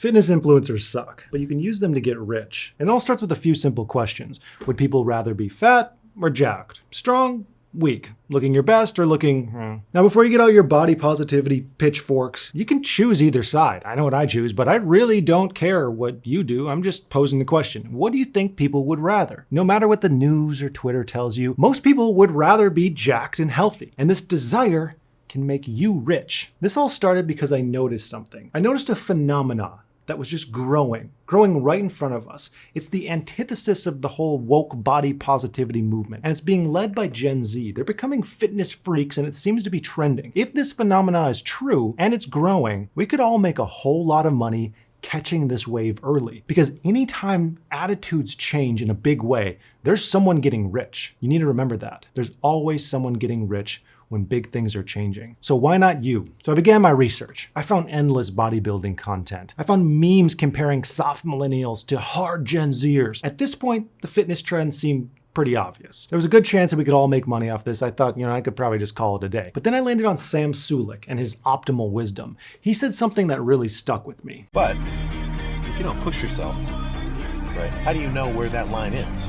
Fitness influencers suck, but you can use them to get rich. And it all starts with a few simple questions. Would people rather be fat or jacked? Strong? Weak? Looking your best or looking... Now, before you get out your body positivity pitchforks, you can choose either side. I know what I choose, but I really don't care what you do. I'm just posing the question. What do you think people would rather? No matter what the news or Twitter tells you, most people would rather be jacked and healthy. And this desire can make you rich. This all started because I noticed something. I noticed a phenomena that was just growing right in front of us. It's the antithesis of the whole woke body positivity movement, and it's being led by Gen Z. They're becoming fitness freaks, and it seems to be trending. If this phenomena is true, and it's growing, we could all make a whole lot of money catching this wave early. Because anytime attitudes change in a big way, there's someone getting rich. You need to remember that. There's always someone getting rich when big things are changing. So why not you? So I began my research. I found endless bodybuilding content. I found memes comparing soft millennials to hard Gen Zers. At this point, the fitness trends seemed pretty obvious. There was a good chance that we could all make money off this. I thought, I could probably just call it a day. But then I landed on Sam Sulek and his optimal wisdom. He said something that really stuck with me. But if you don't push yourself, right, how do you know where that line is?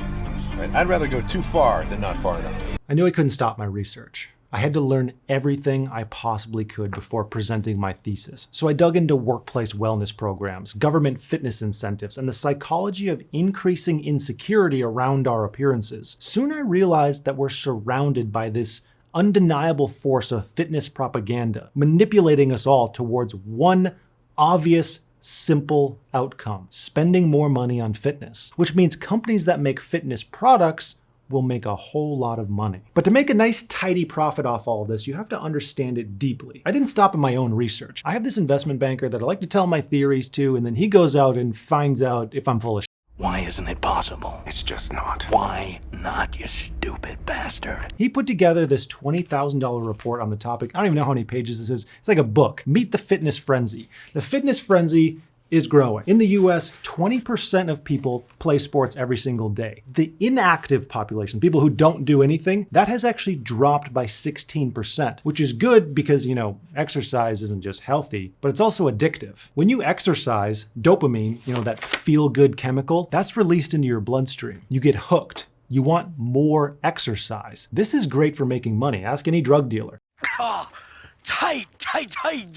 Right? I'd rather go too far than not far enough. I knew I couldn't stop my research. I had to learn everything I possibly could before presenting my thesis. So I dug into workplace wellness programs, government fitness incentives, and the psychology of increasing insecurity around our appearances. Soon I realized that we're surrounded by this undeniable force of fitness propaganda, manipulating us all towards one obvious, simple outcome: spending more money on fitness, which means companies that make fitness products will make a whole lot of money. But to make a nice tidy profit off all of this, you have to understand it deeply. I didn't stop at my own research. I have this investment banker that I like to tell my theories to, and then he goes out and finds out if I'm full of shit. Why isn't it possible? It's just not. Why not, you stupid bastard? He put together this $20,000 report on the topic. I don't even know how many pages this is. It's like a book. Meet the Fitness Frenzy. The Fitness Frenzy is growing. In the US, 20% of people play sports every single day. The inactive population, people who don't do anything, that has actually dropped by 16%, which is good because, exercise isn't just healthy, but it's also addictive. When you exercise, dopamine, that feel-good chemical, that's released into your bloodstream. You get hooked. You want more exercise. This is great for making money. Ask any drug dealer. Tight,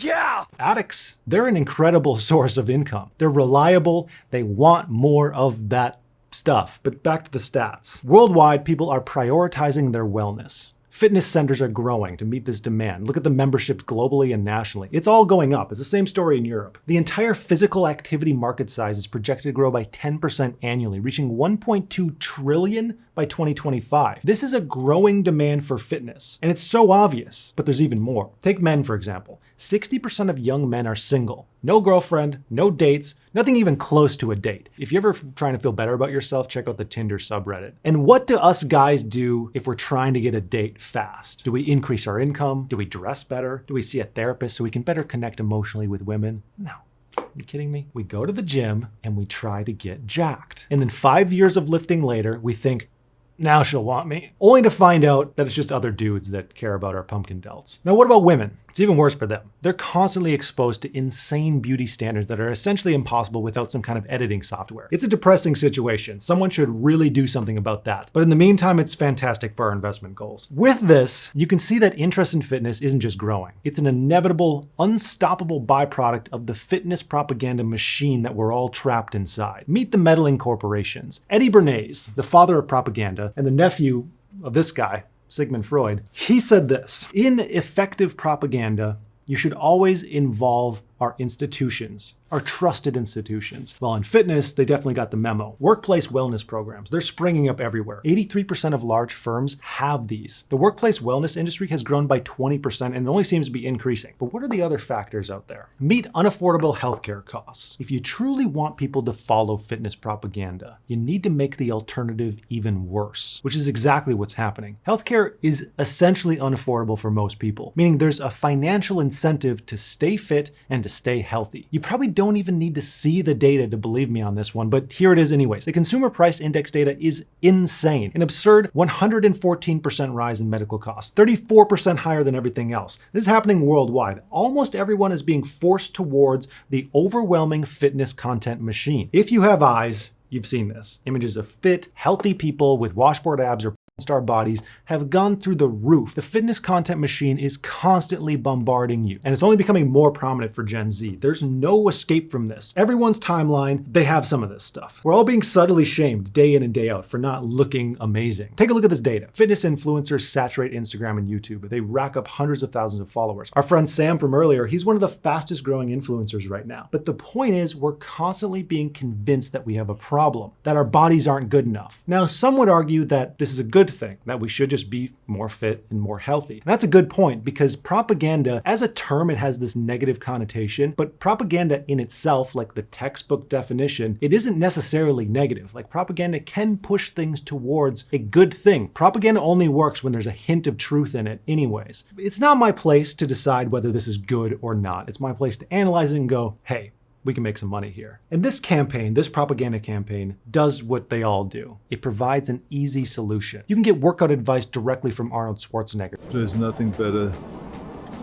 yeah! Addicts, they're an incredible source of income. They're reliable, they want more of that stuff. But back to the stats. Worldwide, people are prioritizing their wellness. Fitness centers are growing to meet this demand. Look at the memberships globally and nationally. It's all going up. It's the same story in Europe. The entire physical activity market size is projected to grow by 10% annually, reaching 1.2 trillion by 2025. This is a growing demand for fitness, and it's so obvious, but there's even more. Take men, for example. 60% of young men are single. No girlfriend, no dates, nothing even close to a date. If you're ever trying to feel better about yourself, check out the Tinder subreddit. And what do us guys do if we're trying to get a date fast? Do we increase our income? Do we dress better? Do we see a therapist so we can better connect emotionally with women? No. Are you kidding me? We go to the gym and we try to get jacked. And then 5 years of lifting later, we think, now she'll want me. Only to find out that it's just other dudes that care about our pumpkin delts. Now, what about women? It's even worse for them. They're constantly exposed to insane beauty standards that are essentially impossible without some kind of editing software. It's a depressing situation. Someone should really do something about that. But in the meantime, it's fantastic for our investment goals. With this, you can see that interest in fitness isn't just growing. It's an inevitable, unstoppable byproduct of the fitness propaganda machine that we're all trapped inside. Meet the meddling corporations. Eddie Bernays, the father of propaganda, and the nephew of this guy, Sigmund Freud, he said this: in effective propaganda, you should always involve our institutions, our trusted institutions. Well, in fitness, they definitely got the memo. Workplace wellness programs, they're springing up everywhere. 83% of large firms have these. The workplace wellness industry has grown by 20% and it only seems to be increasing. But what are the other factors out there? Meet unaffordable healthcare costs. If you truly want people to follow fitness propaganda, you need to make the alternative even worse, which is exactly what's happening. Healthcare is essentially unaffordable for most people, meaning there's a financial incentive to stay fit and to stay healthy. You probably don't even need to see the data to believe me on this one, but here it is anyways. The Consumer Price Index data is insane. An absurd 114% rise in medical costs, 34% higher than everything else. This is happening worldwide. Almost everyone is being forced towards the overwhelming fitness content machine. If you have eyes, you've seen this. Images of fit, healthy people with washboard abs or star bodies have gone through the roof. The fitness content machine is constantly bombarding you, and it's only becoming more prominent for Gen Z. There's no escape from this. Everyone's timeline, they have some of this stuff. We're all being subtly shamed day in and day out for not looking amazing. Take a look at this data. Fitness influencers saturate Instagram and YouTube. They rack up hundreds of thousands of followers. Our friend Sam from earlier, he's one of the fastest growing influencers right now. But the point is, we're constantly being convinced that we have a problem, that our bodies aren't good enough. Now, some would argue that this is a good thing, that we should just be more fit and more healthy. And that's a good point, because propaganda, as a term, it has this negative connotation, but propaganda in itself, like the textbook definition, it isn't necessarily negative. Like, propaganda can push things towards a good thing. Propaganda only works when there's a hint of truth in it anyways. It's not my place to decide whether this is good or not. It's my place to analyze it and go, hey, we can make some money here. And this campaign, this propaganda campaign, does what they all do. It provides an easy solution. You can get workout advice directly from Arnold Schwarzenegger. There's nothing better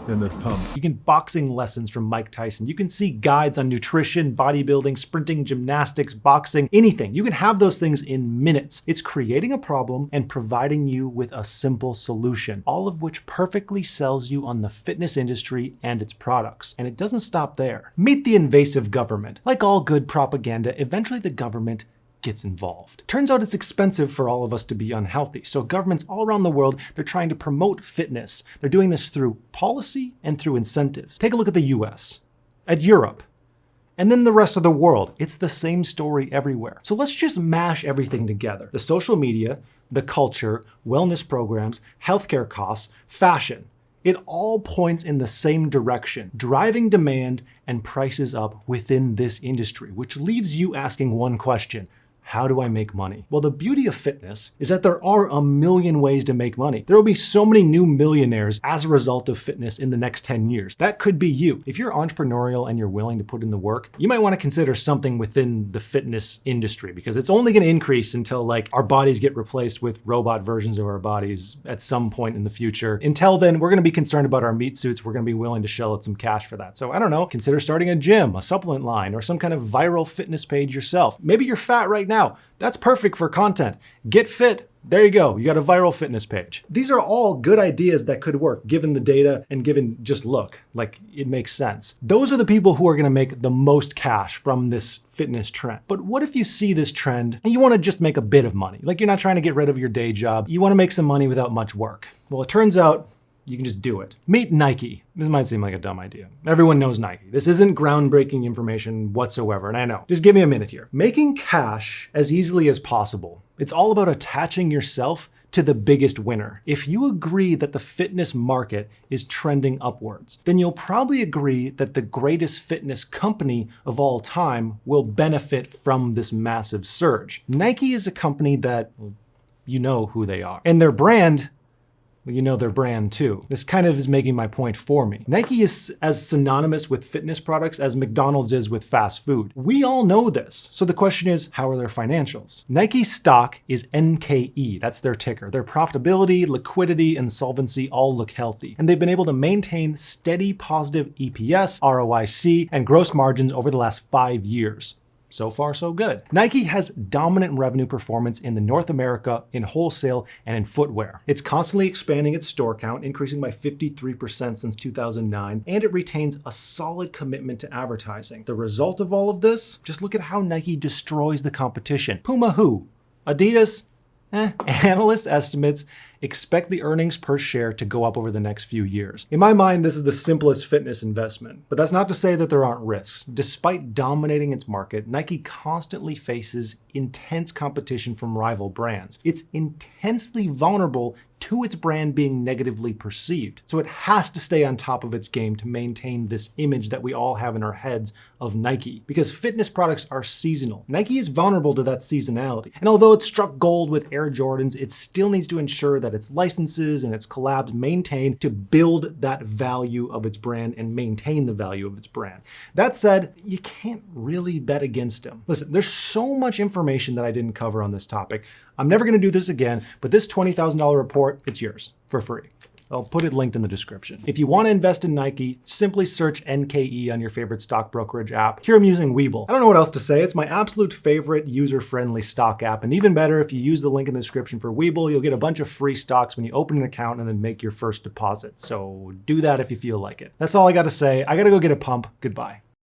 than a pump. You can get boxing lessons from Mike Tyson. You can see guides on nutrition, bodybuilding, sprinting, gymnastics, boxing, anything. You can have those things in minutes. It's creating a problem and providing you with a simple solution, all of which perfectly sells you on the fitness industry and its products. And it doesn't stop there. Meet the invasive government. Like all good propaganda, eventually the government gets involved. Turns out it's expensive for all of us to be unhealthy. So governments all around the world, they're trying to promote fitness. They're doing this through policy and through incentives. Take a look at the US, at Europe, and then the rest of the world. It's the same story everywhere. So let's just mash everything together. The social media, the culture, wellness programs, healthcare costs, fashion. It all points in the same direction, driving demand and prices up within this industry, which leaves you asking one question: how do I make money? Well, the beauty of fitness is that there are a million ways to make money. There will be so many new millionaires as a result of fitness in the next 10 years. That could be you. If you're entrepreneurial and you're willing to put in the work, you might want to consider something within the fitness industry, because it's only going to increase until like our bodies get replaced with robot versions of our bodies at some point in the future. Until then, we're going to be concerned about our meat suits. We're going to be willing to shell out some cash for that. So I don't know, consider starting a gym, a supplement line, or some kind of viral fitness page yourself. Maybe you're fat right now. That's perfect for content. Get fit. There you go. You got a viral fitness page. These are all good ideas that could work given the data and given just look. Like, it makes sense. Those are the people who are going to make the most cash from this fitness trend. But what if you see this trend and you want to just make a bit of money? Like, you're not trying to get rid of your day job. You want to make some money without much work. Well, it turns out you can just do it. Meet Nike. This might seem like a dumb idea. Everyone knows Nike. This isn't groundbreaking information whatsoever, and I know. Just give me a minute here. Making cash as easily as possible. It's all about attaching yourself to the biggest winner. If you agree that the fitness market is trending upwards, then you'll probably agree that the greatest fitness company of all time will benefit from this massive surge. Nike is a company that, well, you know who they are. And their brand, well, you know their brand too. This kind of is making my point for me. Nike is as synonymous with fitness products as McDonald's is with fast food. We all know this. So the question is, how are their financials? Nike's stock is NKE. That's their ticker. Their profitability, liquidity, and solvency all look healthy. And they've been able to maintain steady positive EPS, ROIC, and gross margins over the last 5 years. So far, so good. Nike has dominant revenue performance in the North America, in wholesale, and in footwear. It's constantly expanding its store count, increasing by 53% since 2009, and it retains a solid commitment to advertising. The result of all of this? Just look at how Nike destroys the competition. Puma who? Adidas? Analyst estimates expect the earnings per share to go up over the next few years. In my mind, this is the simplest fitness investment, but that's not to say that there aren't risks. Despite dominating its market, Nike constantly faces intense competition from rival brands. It's intensely vulnerable to its brand being negatively perceived. So it has to stay on top of its game to maintain this image that we all have in our heads of Nike, because fitness products are seasonal. Nike is vulnerable to that seasonality. And although it struck gold with Air Jordans, it still needs to ensure that that its licenses and its collabs maintain to build that value of its brand and maintain the value of its brand. That said, you can't really bet against him. Listen, there's so much information that I didn't cover on this topic. I'm never going to do this again, but this $20,000 report, it's yours for free. I'll put it linked in the description. If you want to invest in Nike, simply search NKE on your favorite stock brokerage app. Here I'm using Webull. I don't know what else to say. It's my absolute favorite user-friendly stock app. And even better, if you use the link in the description for Webull, you'll get a bunch of free stocks when you open an account and then make your first deposit. So do that if you feel like it. That's all I got to say. I got to go get a pump. Goodbye.